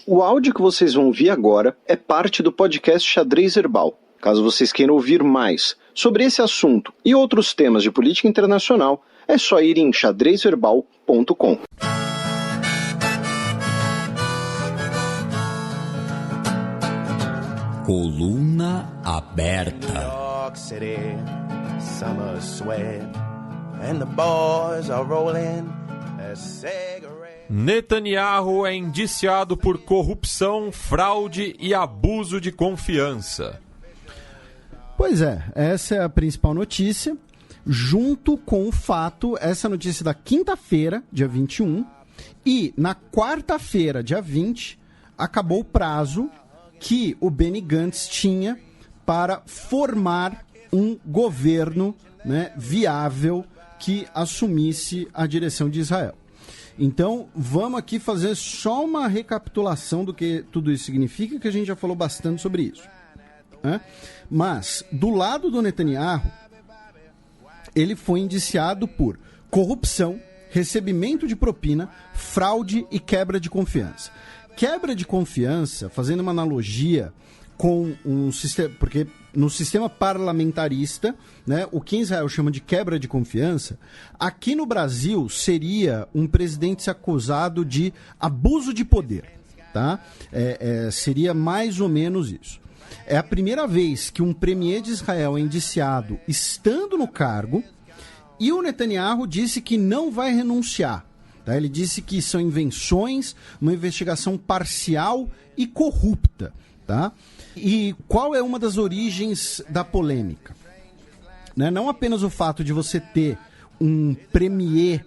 O áudio que vocês vão ouvir agora é parte do podcast Xadrez Herbal. Caso vocês queiram ouvir mais sobre esse assunto e outros temas de política internacional, é só ir em xadrezherbal.com. Coluna aberta. Netanyahu é indiciado por corrupção, fraude e abuso de confiança. Pois é, essa é a principal notícia, junto com o fato, essa notícia da quinta-feira, dia 21, e na quarta-feira, dia 20, acabou o prazo que o Benny Gantz tinha para formar um governo, né, viável que assumisse a direção de Israel. Então, vamos aqui fazer só uma recapitulação do que tudo isso significa, que a gente já falou bastante sobre isso. Né? Mas, do lado do Netanyahu, ele foi indiciado por corrupção, recebimento de propina, fraude e quebra de confiança. Quebra de confiança, fazendo uma analogia com um sistema, porque no sistema parlamentarista, né, o que Israel chama de quebra de confiança, aqui no Brasil seria um presidente se acusado de abuso de poder, tá? Seria mais ou menos isso. É a primeira vez que um premier de Israel é indiciado estando no cargo, e o Netanyahu disse que não vai renunciar. Tá? Ele disse que são invenções, uma investigação parcial e corrupta. Tá? E qual é uma das origens da polêmica? Né? Não apenas o fato de você ter um premier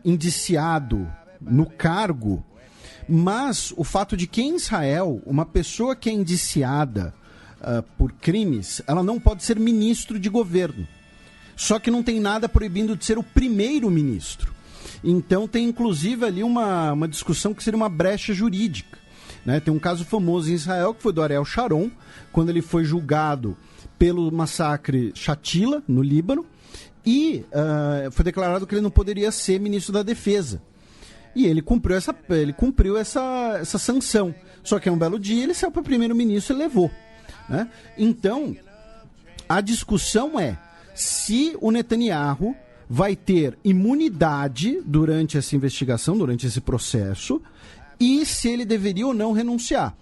indiciado no cargo, mas o fato de que em Israel, uma pessoa que é indiciada por crimes, ela não pode ser ministro de governo. Só que não tem nada proibindo de ser o primeiro-ministro. Então tem inclusive ali uma discussão que seria uma brecha jurídica. Né? Tem um caso famoso em Israel, que foi do Ariel Sharon, quando ele foi julgado pelo massacre Shatila, no Líbano, e foi declarado que ele não poderia ser ministro da Defesa. E ele cumpriu essa sanção. Só que um belo dia ele saiu para o primeiro-ministro e levou. Né? Então, a discussão é se o Netanyahu vai ter imunidade durante essa investigação, durante esse processo, e se ele deveria ou não renunciar.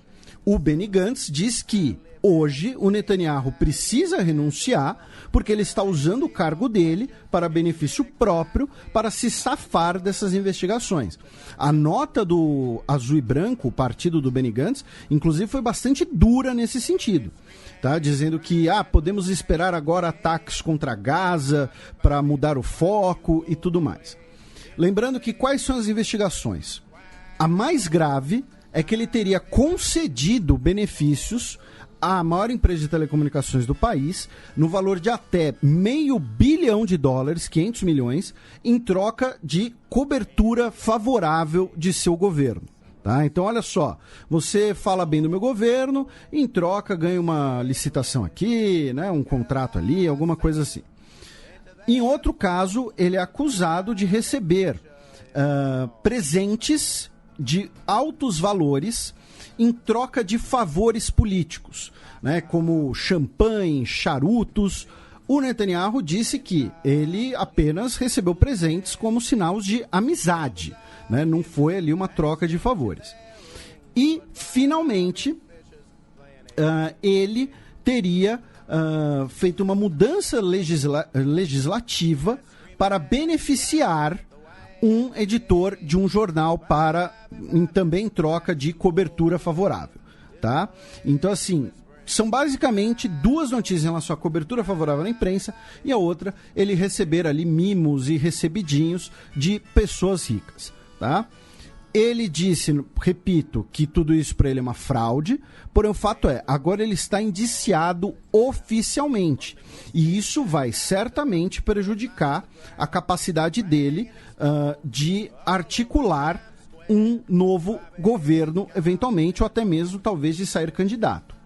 O Benny Gantz diz que hoje o Netanyahu precisa renunciar porque ele está usando o cargo dele para benefício próprio, para se safar dessas investigações. A nota do Azul e Branco, o partido do Benny Gantz, inclusive foi bastante dura nesse sentido. Tá? Dizendo que podemos esperar agora ataques contra Gaza para mudar o foco e tudo mais. Lembrando que quais são as investigações? A mais grave é que ele teria concedido benefícios à maior empresa de telecomunicações do país, no valor de até $500 milhão, 500 milhões, em troca de cobertura favorável de seu governo. Tá? Então, olha só, você fala bem do meu governo, em troca ganha uma licitação aqui, né, um contrato ali, alguma coisa assim. Em outro caso, ele é acusado de receber presentes de altos valores em troca de favores políticos, né, como champanhe, charutos. O Netanyahu disse que ele apenas recebeu presentes como sinal de amizade. Né? Não foi ali uma troca de favores. E, finalmente, ele teria feito uma mudança legislativa para beneficiar um editor de um jornal também em troca de cobertura favorável. Tá? Então, assim, são basicamente duas notícias em relação à cobertura favorável à imprensa e a outra, ele receber ali mimos e recebidinhos de pessoas ricas. Tá? Ele disse, repito, que tudo isso para ele é uma fraude, porém o fato é, agora ele está indiciado oficialmente. E isso vai certamente prejudicar a capacidade dele de articular um novo governo, eventualmente, ou até mesmo, talvez, de sair candidato.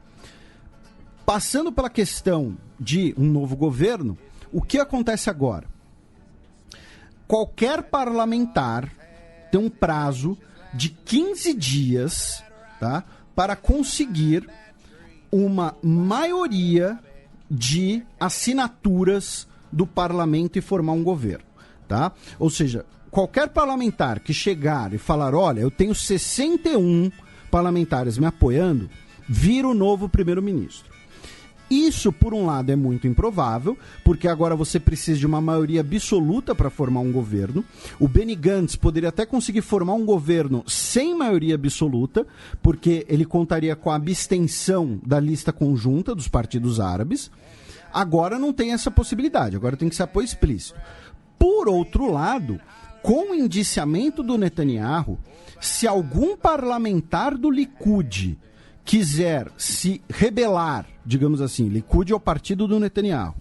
Passando pela questão de um novo governo, o que acontece agora? Qualquer parlamentar tem um prazo de 15 dias, tá, para conseguir uma maioria de assinaturas do parlamento e formar um governo, tá? Ou seja, qualquer parlamentar que chegar e falar, olha, eu tenho 61 parlamentares me apoiando, vira o novo primeiro-ministro. Isso, por um lado, é muito improvável, porque agora você precisa de uma maioria absoluta para formar um governo. O Benny Gantz poderia até conseguir formar um governo sem maioria absoluta, porque ele contaria com a abstenção da lista conjunta dos partidos árabes. Agora não tem essa possibilidade, agora tem que ser apoio explícito. Por outro lado, com o indiciamento do Netanyahu, se algum parlamentar do Likud quiser se rebelar, digamos assim, Likud é o partido do Netanyahu,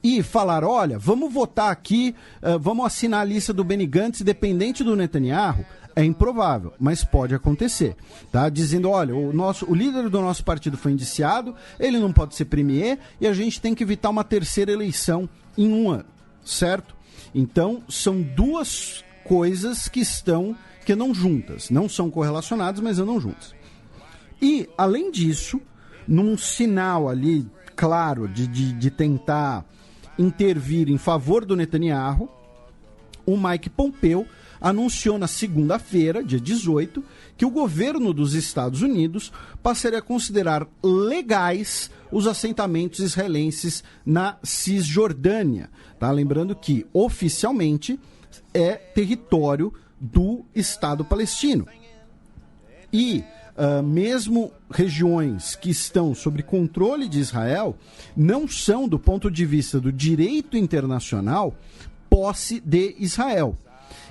e falar, olha, vamos votar aqui, vamos assinar a lista do Benny Gantz independente do Netanyahu, é improvável, mas pode acontecer, tá? Dizendo, olha, o líder do nosso partido foi indiciado, ele não pode ser premier e a gente tem que evitar uma terceira eleição em um ano, certo? Então, são duas coisas que não juntas, não são correlacionadas, mas andam juntas. E, além disso, num sinal ali, claro, de tentar intervir em favor do Netanyahu, o Mike Pompeo anunciou na segunda-feira, dia 18, que o governo dos Estados Unidos passaria a considerar legais os assentamentos israelenses na Cisjordânia. Tá? Lembrando que, oficialmente, é território do Estado palestino. E mesmo regiões que estão sob controle de Israel não são, do ponto de vista do direito internacional, posse de Israel.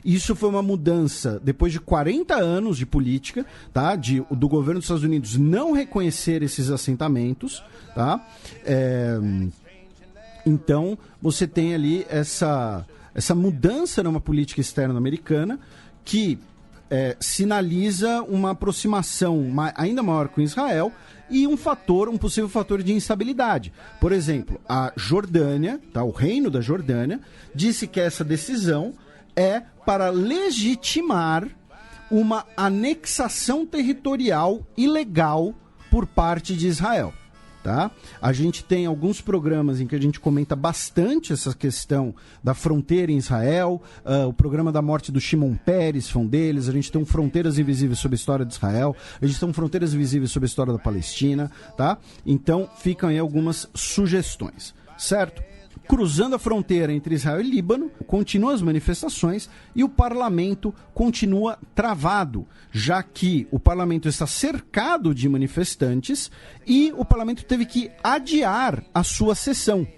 Isso foi uma mudança depois de 40 anos de política, tá? Do governo dos Estados Unidos não reconhecer esses assentamentos, tá? Então, você tem ali essa mudança numa política externa americana que sinaliza uma aproximação ainda maior com Israel e um possível fator de instabilidade. Por exemplo, a Jordânia, tá, o reino da Jordânia, disse que essa decisão é para legitimar uma anexação territorial ilegal por parte de Israel. Tá? A gente tem alguns programas em que a gente comenta bastante essa questão da fronteira em Israel, o programa da morte do Shimon Peres foi um deles, a gente tem um Fronteiras Invisíveis sobre a história de Israel, a gente tem um Fronteiras Invisíveis sobre a história da Palestina, tá? Então ficam aí algumas sugestões, certo? Cruzando a fronteira entre Israel e Líbano, continuam as manifestações e o parlamento continua travado, já que o parlamento está cercado de manifestantes e o parlamento teve que adiar a sua sessão.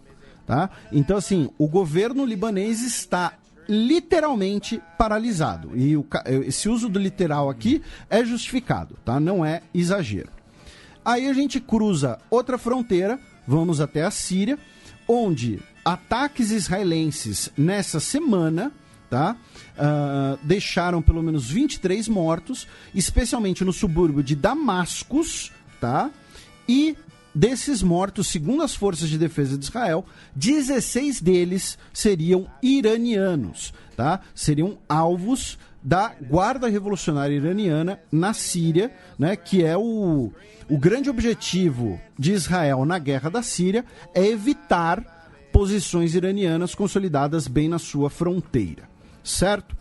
Tá? Então, assim, o governo libanês está literalmente paralisado. E esse uso do literal aqui é justificado, tá? Não é exagero. Aí a gente cruza outra fronteira, vamos até a Síria, onde ataques israelenses nessa semana, tá? Deixaram pelo menos 23 mortos, especialmente no subúrbio de Damascus, tá? E desses mortos, segundo as forças de defesa de Israel, 16 deles seriam iranianos, tá? Seriam alvos da Guarda Revolucionária Iraniana na Síria, né? Que é o grande objetivo de Israel na guerra da Síria é evitar posições iranianas consolidadas bem na sua fronteira, certo?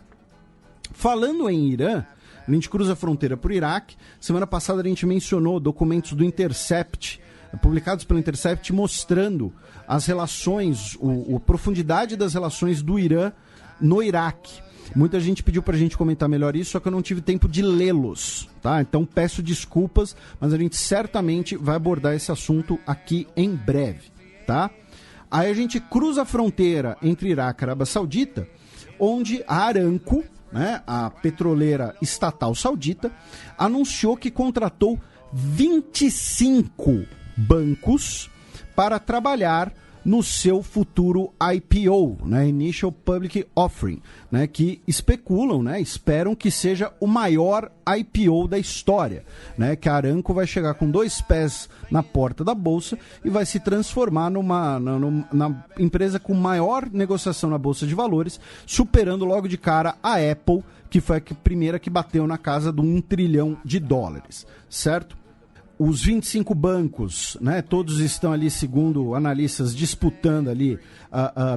Falando em Irã, a gente cruza a fronteira para o Iraque. Semana passada a gente mencionou documentos do Intercept, publicados pelo Intercept, mostrando as relações, a profundidade das relações do Irã no Iraque. Muita gente pediu pra gente comentar melhor isso, só que eu não tive tempo de lê-los, tá? Então peço desculpas, mas a gente certamente vai abordar esse assunto aqui em breve, tá? Aí a gente cruza a fronteira entre Iraque e Arábia Saudita, onde a Aramco, né, a petroleira estatal saudita, anunciou que contratou 25 bancos para trabalhar no seu futuro IPO, né, Initial Public Offering, né, que especulam, né, esperam que seja o maior IPO da história, né, que a Aramco vai chegar com 2 pés na porta da bolsa e vai se transformar na empresa com maior negociação na bolsa de valores, superando logo de cara a Apple, que foi a primeira que bateu na casa do $1 trilhão, certo? Os 25 bancos, né, todos estão ali, segundo analistas, disputando ali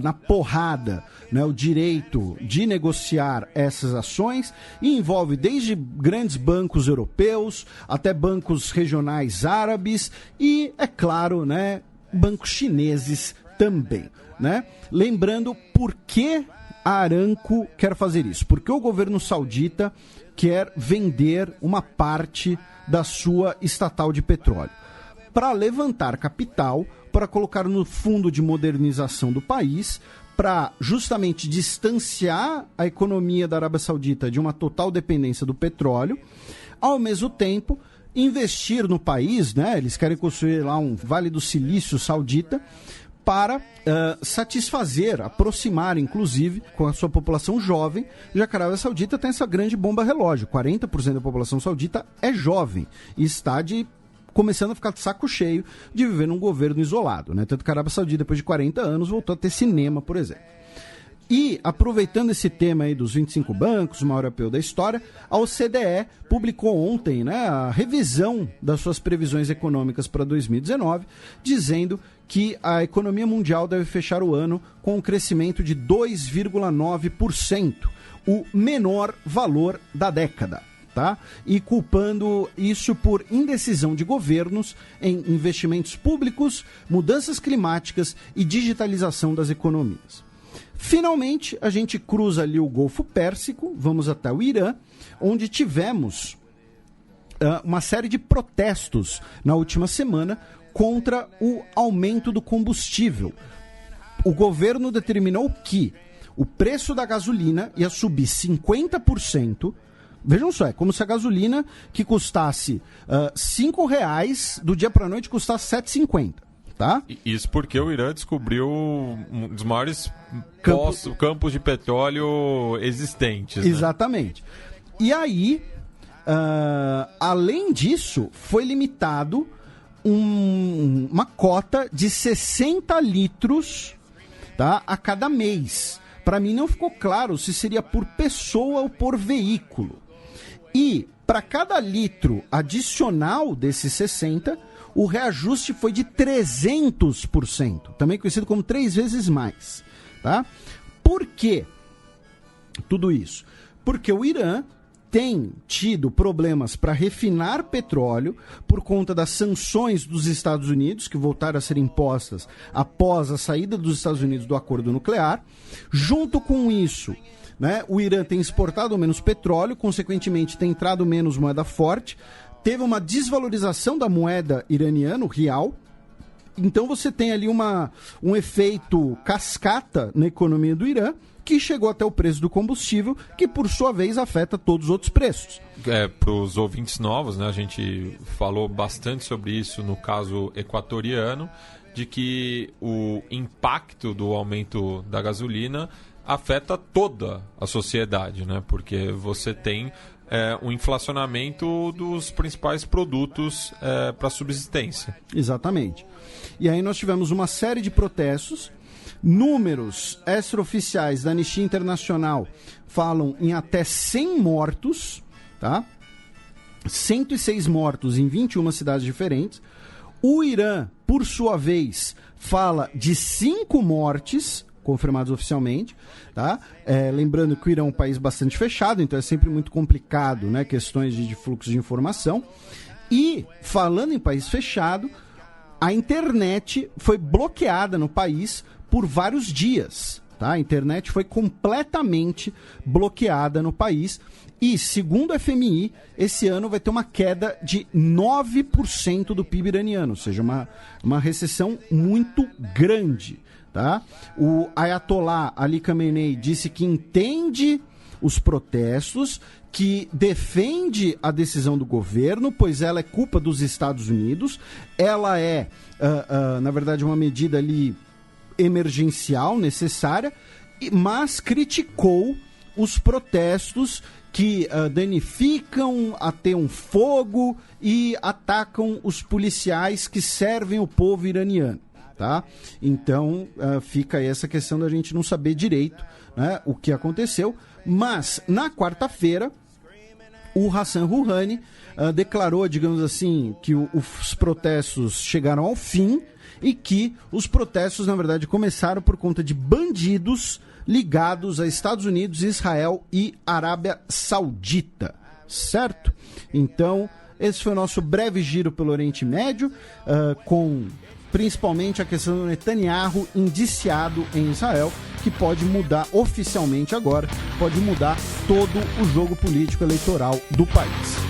na porrada, né, o direito de negociar essas ações, e envolve desde grandes bancos europeus até bancos regionais árabes e, é claro, né, bancos chineses também, né? Lembrando por que a Aramco quer fazer isso, porque o governo saudita quer vender uma parte da sua estatal de petróleo para levantar capital, para colocar no fundo de modernização do país, para justamente distanciar a economia da Arábia Saudita de uma total dependência do petróleo, ao mesmo tempo investir no país, né? Eles querem construir lá um Vale do Silício saudita, para satisfazer, aproximar, inclusive, com a sua população jovem, já que a Arábia Saudita tem essa grande bomba relógio. 40% da população saudita é jovem e está começando a ficar de saco cheio de viver num governo isolado, né? Tanto que a Arábia Saudita, depois de 40 anos, voltou a ter cinema, por exemplo. E, aproveitando esse tema aí dos 25 bancos, o maior IPO da história, a OCDE publicou ontem, né, a revisão das suas previsões econômicas para 2019, dizendo que a economia mundial deve fechar o ano com um crescimento de 2,9%, o menor valor da década. Tá? E culpando isso por indecisão de governos em investimentos públicos, mudanças climáticas e digitalização das economias. Finalmente, a gente cruza ali o Golfo Pérsico, vamos até o Irã, onde tivemos uma série de protestos na última semana contra o aumento do combustível. O governo determinou que o preço da gasolina ia subir 50%. Vejam só, é como se a gasolina que custasse R$5 do dia para a noite custasse R$7,50. Tá? Isso porque o Irã descobriu um dos maiores campos de petróleo existentes. Exatamente. Né? E aí, além disso, foi limitado uma cota de 60 litros, tá, a cada mês. Para mim não ficou claro se seria por pessoa ou por veículo. E para cada litro adicional desses 60, o reajuste foi de 300%, também conhecido como 3 vezes mais. Tá? Por que tudo isso? Porque o Irã tem tido problemas para refinar petróleo por conta das sanções dos Estados Unidos, que voltaram a ser impostas após a saída dos Estados Unidos do acordo nuclear. Junto com isso, né, o Irã tem exportado menos petróleo, consequentemente tem entrado menos moeda forte, teve uma desvalorização da moeda iraniana, o real. Então você tem ali um efeito cascata na economia do Irã, que chegou até o preço do combustível, que por sua vez afeta todos os outros preços. Para os ouvintes novos, né, a gente falou bastante sobre isso no caso equatoriano, de que o impacto do aumento da gasolina afeta toda a sociedade, né, porque você tem um inflacionamento dos principais produtos para subsistência. Exatamente. E aí nós tivemos uma série de protestos. Números extraoficiais da Anistia Internacional falam em até 100 mortos, tá? 106 mortos em 21 cidades diferentes. O Irã, por sua vez, fala de 5 mortes confirmados oficialmente, tá? Lembrando que o Irã é um país bastante fechado, então é sempre muito complicado, né? Questões de fluxo de informação. E, falando em país fechado, a internet foi bloqueada no país por vários dias, tá? A internet foi completamente bloqueada no país e, segundo a FMI, esse ano vai ter uma queda de 9% do PIB iraniano, ou seja, uma recessão muito grande, tá? O Ayatollah Ali Khamenei disse que entende os protestos, que defende a decisão do governo, pois ela é culpa dos Estados Unidos, ela é, na verdade, uma medida ali emergencial necessária, mas criticou os protestos que danificam, ateiam fogo e atacam os policiais que servem o povo iraniano. Tá? Então fica aí essa questão da gente não saber direito, né, o que aconteceu. Mas na quarta-feira o Hassan Rouhani declarou, digamos assim, que os protestos chegaram ao fim e que os protestos, na verdade, começaram por conta de bandidos ligados a Estados Unidos, Israel e Arábia Saudita, certo? Então, esse foi o nosso breve giro pelo Oriente Médio, com principalmente a questão do Netanyahu indiciado em Israel, que pode mudar oficialmente agora, pode mudar todo o jogo político eleitoral do país.